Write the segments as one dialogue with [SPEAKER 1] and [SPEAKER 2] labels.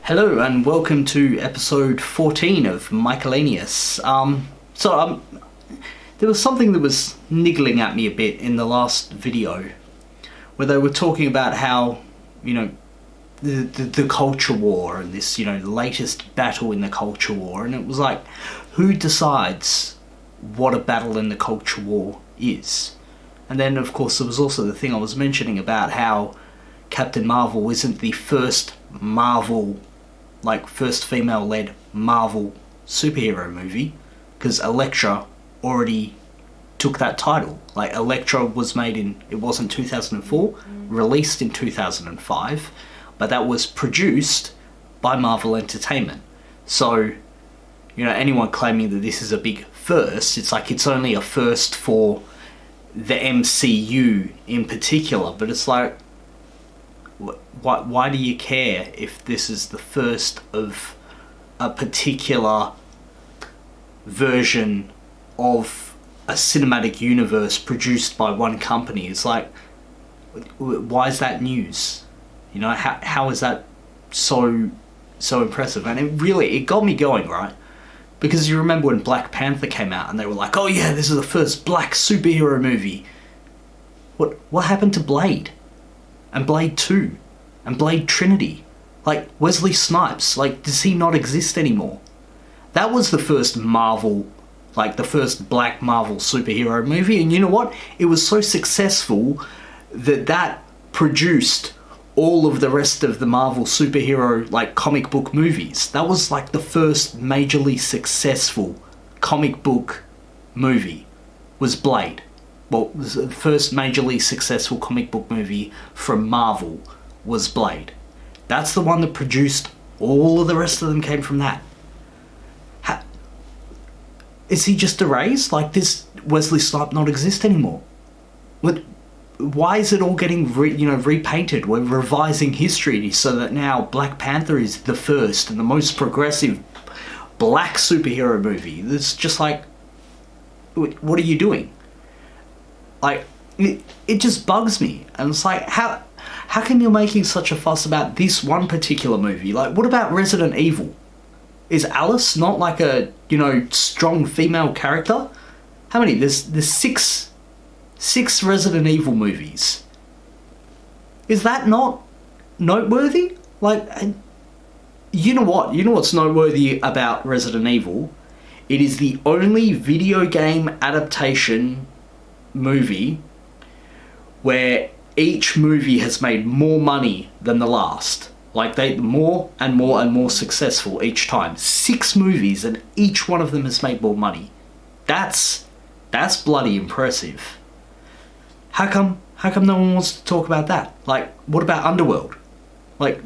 [SPEAKER 1] Hello and welcome to episode 14 of Michaelanius. There was something that was niggling at me a bit in the last video where they were talking about how, the culture war and this, latest battle in the culture war, and it was like, who decides what a battle in the culture war is? And then, of course, there was also the thing I was mentioning about how Captain Marvel isn't the first first female-led Marvel superhero movie, because Elektra already took that title. Like, Elektra was made it wasn't 2004, released in 2005, but that was produced by Marvel Entertainment. So, anyone claiming that this is a big first, it's like it's only a first for the MCU in particular, but it's like, why do you care if this is the first of a particular version of a cinematic universe produced by one company? It's like, why is that news? How is that so impressive? And it got me going, right? Because you remember when Black Panther came out and they were like, oh yeah, this is the first black superhero movie. What happened to Blade? And Blade 2, and Blade Trinity? Like, Wesley Snipes, does he not exist anymore? That was the first Marvel, the first black Marvel superhero movie, and you know what? It was so successful that produced all of the rest of the Marvel superhero, comic book movies. That was, the first majorly successful comic book movie, was Blade. Well, the first majorly successful comic book movie from Marvel was Blade. That's the one that produced all of the rest of them came from that. Is he just erased? Does Wesley Snipes not exist anymore? Why is it all getting repainted? We're revising history so that now Black Panther is the first and the most progressive black superhero movie. It's just like, what are you doing? It just bugs me. And it's like, how come you're making such a fuss about this one particular movie? What about Resident Evil? Is Alice not a, strong female character? How many? There's six Resident Evil movies. Is that not noteworthy? You know what? You know what's noteworthy about Resident Evil? It is the only video game adaptation movie where each movie has made more money than the last. They more and more successful each time. 6 movies and each one of them has made more money. That's bloody impressive. How come no one wants to talk about that? What about Underworld?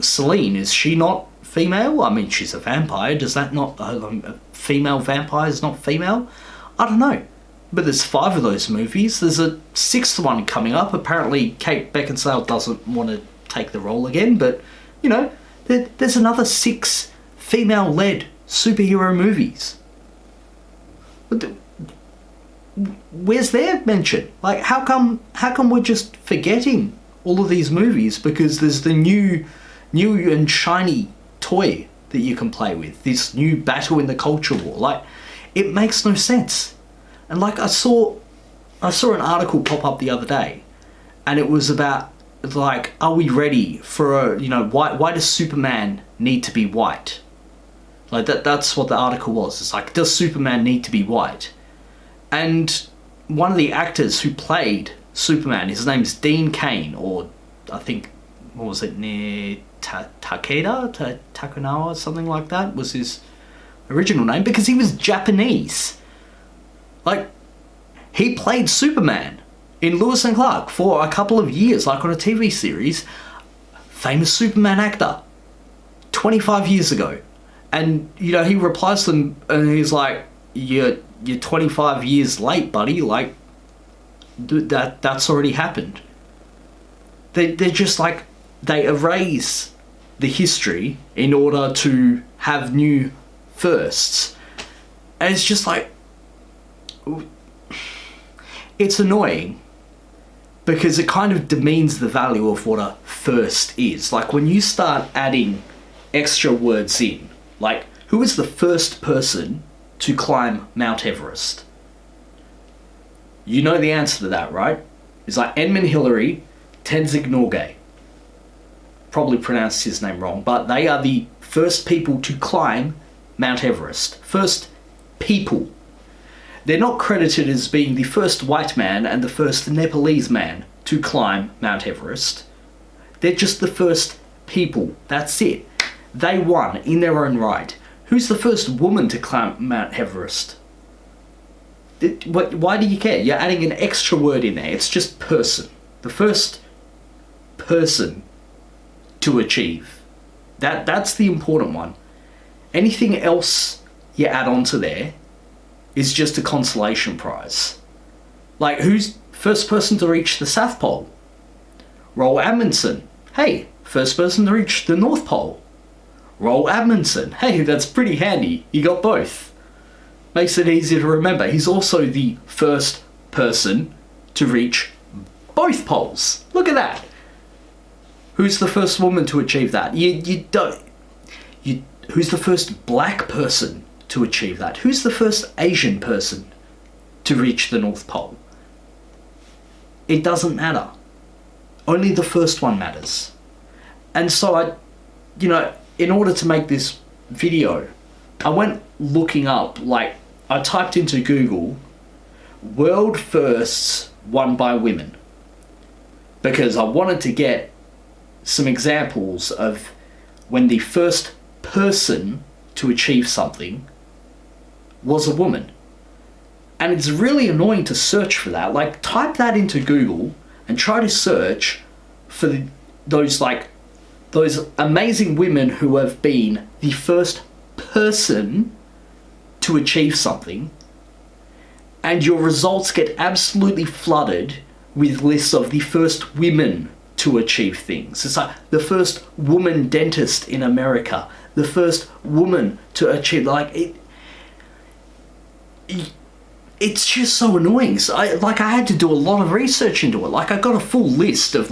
[SPEAKER 1] Selene, is she not female? I mean, she's a vampire. Does that not a female vampire is not female? I don't know. But there's 5 of those movies. There's a 6th one coming up. Apparently, Kate Beckinsale doesn't want to take the role again. But, there's another 6 female-led superhero movies. Where's their mention? How come we're just forgetting all of these movies because there's the new and shiny toy that you can play with? This new battle in the culture war. It makes no sense. And I saw an article pop up the other day, and it was about are we ready for why does Superman need to be white? That's what the article was. It's does Superman need to be white? And one of the actors who played Superman, his name's Dean Cain, or I think, what was it, Takunawa, something like that was his original name, because he was Japanese. He played Superman in Lewis and Clark for a couple of years, on a TV series. Famous Superman actor. 25 years ago. And, he replies to them and he's like, you're 25 years late, buddy. That's already happened. They're just they erase the history in order to have new firsts. And it's just it's annoying because it kind of demeans the value of what a first is. When you start adding extra words in. Like, who was the first person to climb Mount Everest? You know the answer to that, right? It's like Edmund Hillary, Tenzing Norgay. Probably pronounced his name wrong, but they are the first people to climb Mount Everest. First people. They're not credited as being the first white man and the first Nepalese man to climb Mount Everest. They're just the first people. That's it. They won in their own right. Who's the first woman to climb Mount Everest? Why do you care? You're adding an extra word in there. It's just person. The first person to achieve. That's the important one. Anything else you add onto there is just a consolation prize. Like, who's first person to reach the South Pole? Roald Amundsen. Hey, first person to reach the North Pole. Roald Amundsen. Hey, that's pretty handy. You got both. Makes it easier to remember. He's also the first person to reach both poles. Look at that. Who's the first woman to achieve that? Who's the first black person to achieve that? Who's the first Asian person to reach the North Pole? It doesn't matter. Only the first one matters. And so in order to make this video, I went looking up, like, I typed into Google, world firsts won by women. Because I wanted to get some examples of when the first person to achieve something was a woman. And it's really annoying to search for that. Like, type that into Google and try to search for those amazing women who have been the first person to achieve something, and your results get absolutely flooded with lists of the first women to achieve things. It's like the first woman dentist in America, the first woman to achieve, it's just so annoying. So I had to do a lot of research into it. Like, I got a full list of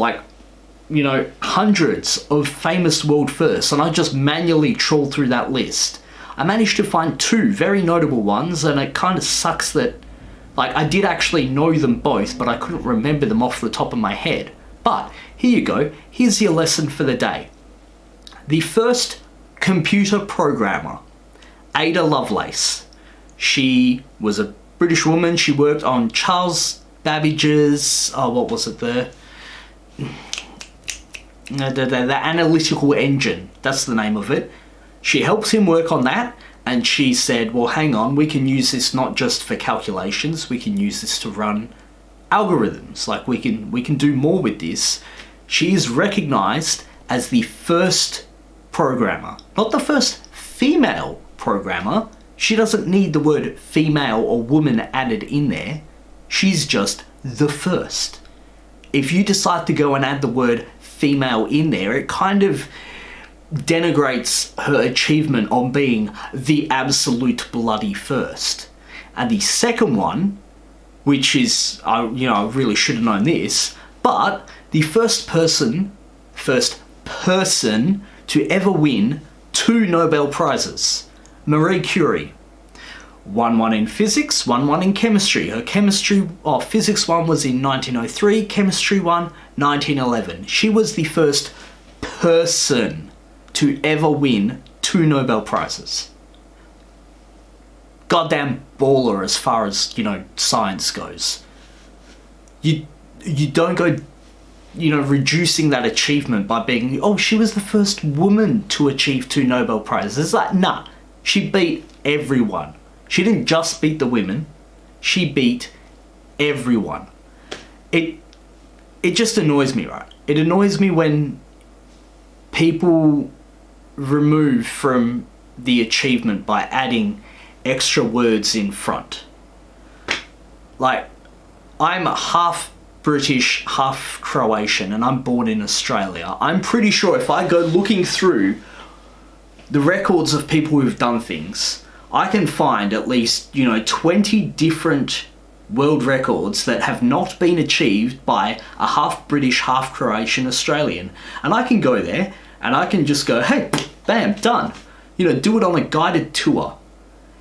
[SPEAKER 1] hundreds of famous world firsts, and I just manually trawled through that list. I managed to find two very notable ones, and it kind of sucks that, I did actually know them both, but I couldn't remember them off the top of my head. But here you go. Here's your lesson for the day. The first computer programmer, Ada Lovelace. She was a British woman. She worked on Charles Babbage's, the analytical engine. That's the name of it. She helped him work on that, and she said, well, hang on, we can use this not just for calculations, we can use this to run algorithms. We can do more with this. She is recognized as the first programmer, not the first female programmer. She doesn't need the word female or woman added in there. She's just the first. If you decide to go and add the word female in there, it kind of denigrates her achievement on being the absolute bloody first. And the second one, which is, I really should have known this, but the first person to ever win 2 Nobel Prizes. Marie Curie. One in physics, one in chemistry. Her physics one was in 1903, chemistry one, 1911. She was the first person to ever win 2 Nobel Prizes. Goddamn baller as far as, science goes. You don't go, reducing that achievement by being, she was the first woman to achieve 2 Nobel Prizes. It's like, nah, she beat everyone. She didn't just beat the women, she beat everyone. It just annoys me, right? It annoys me when people remove from the achievement by adding extra words in front. I'm half British, half Croatian, and I'm born in Australia. I'm pretty sure if I go looking through the records of people who've done things, I can find at least, 20 different world records that have not been achieved by a half British, half Croatian Australian. And I can go there and I can just go, hey, Bam, done. Do it on a guided tour.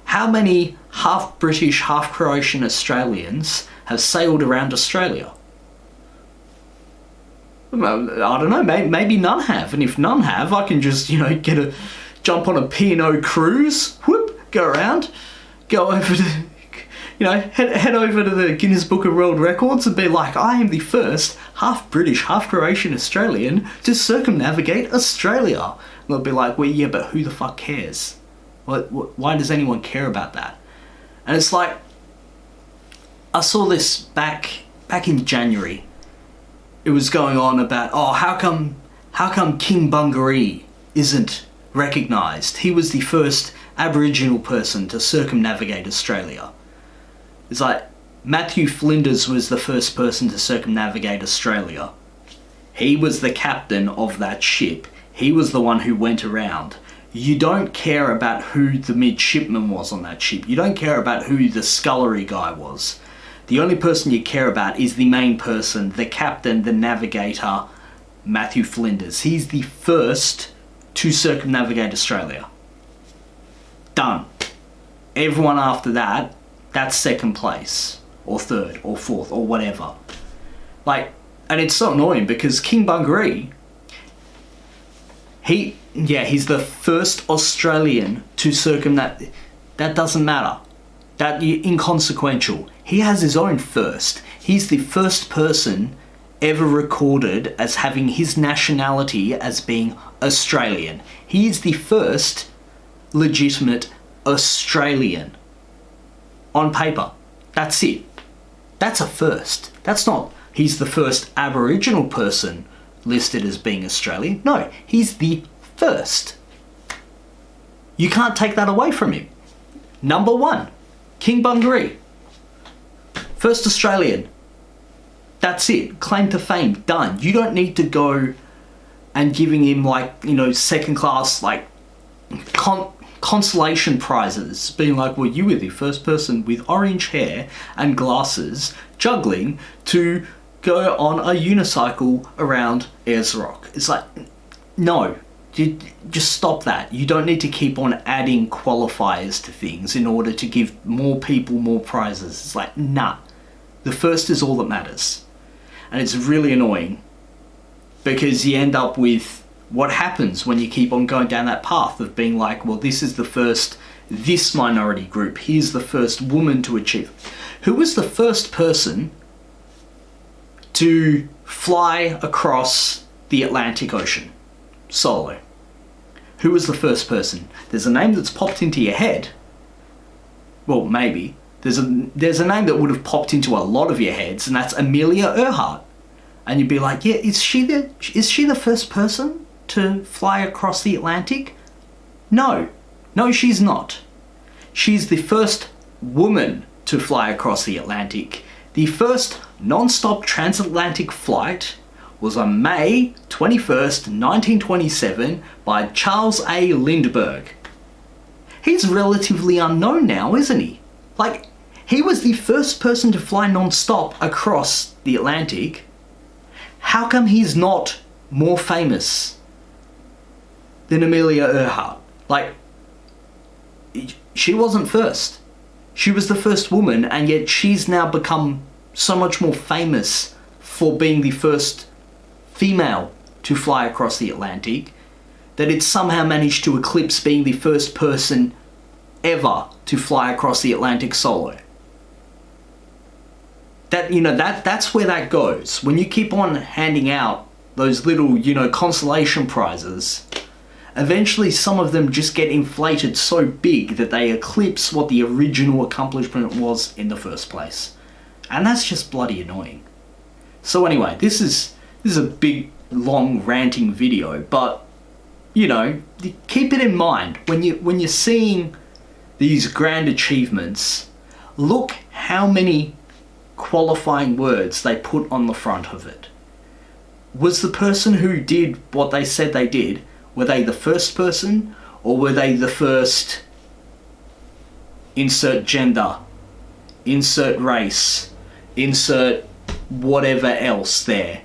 [SPEAKER 1] How many half British, half Croatian Australians have sailed around Australia? Well, I don't know, maybe none have. And if none have, I can just, jump on a P&O cruise, whoop, go around, go over to, head over to the Guinness Book of World Records and be like, I am the first half British, half Croatian Australian to circumnavigate Australia. And they'll be like, well, yeah, but who the fuck cares? Why does anyone care about that? And it's like, I saw this back in January. It was going on about, how come King Bungaree isn't recognised? He was the first Aboriginal person to circumnavigate Australia. It's like, Matthew Flinders was the first person to circumnavigate Australia. He was the captain of that ship. He was the one who went around. You don't care about who the midshipman was on that ship. You don't care about who the scullery guy was. The only person you care about is the main person, the captain, the navigator, Matthew Flinders. He's the first to circumnavigate Australia. Done. Everyone after that, that's second place, or third, or fourth, or whatever. And it's so annoying because King Bungaree, he's the first Australian to circumnavigate. That doesn't matter. That inconsequential. He has his own first. He's the first person ever recorded as having his nationality as being Australian. He is the first legitimate Australian. On paper. That's it. That's a first. That's not, he's the first Aboriginal person listed as being Australian. No, he's the first. You can't take that away from him. Number one, King Bungaree. First Australian. That's it. Claim to fame. Done. You don't need to go and giving him second class consolation prizes. Being like, well, you were the first person with orange hair and glasses juggling to go on a unicycle around Ayers Rock. It's like, no. Just stop that. You don't need to keep on adding qualifiers to things in order to give more people more prizes. It's like, nah. The first is all that matters. And it's really annoying because you end up with what happens when you keep on going down that path of being like, well, this is the first, this minority group, here's the first woman to achieve. Who was the first person to fly across the Atlantic Ocean solo? Who was the first person? There's a name that's popped into your head. Well, maybe. There's a name that would have popped into a lot of your heads, and that's Amelia Earhart. And you'd be like, yeah, is she the first person to fly across the Atlantic? No, she's not. She's the first woman to fly across the Atlantic. The first non-stop transatlantic flight was on May 21st, 1927 by Charles A. Lindbergh. He's relatively unknown now, isn't he? He was the first person to fly non-stop across the Atlantic. How come he's not more famous than Amelia Earhart? She wasn't first. She was the first woman, and yet she's now become so much more famous for being the first female to fly across the Atlantic that it somehow managed to eclipse being the first person ever to fly across the Atlantic solo. That's where that goes. When you keep on handing out those little, consolation prizes, eventually some of them just get inflated so big that they eclipse what the original accomplishment was in the first place. And that's just bloody annoying. So anyway, this is a big, long, ranting video, but, keep it in mind. When you're seeing these grand achievements, look how many qualifying words they put on the front of it. Was the person who did what they said they did, were they the first person, or were they the first insert gender, insert race, insert whatever else there?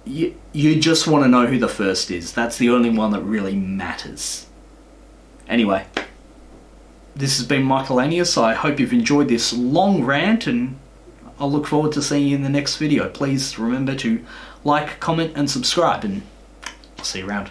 [SPEAKER 1] You just want to know who the first is. That's the only one that really matters. Anyway, this has been Michaelanius. I hope you've enjoyed this long rant, and I'll look forward to seeing you in the next video. Please remember to like, comment, and subscribe, and I'll see you around.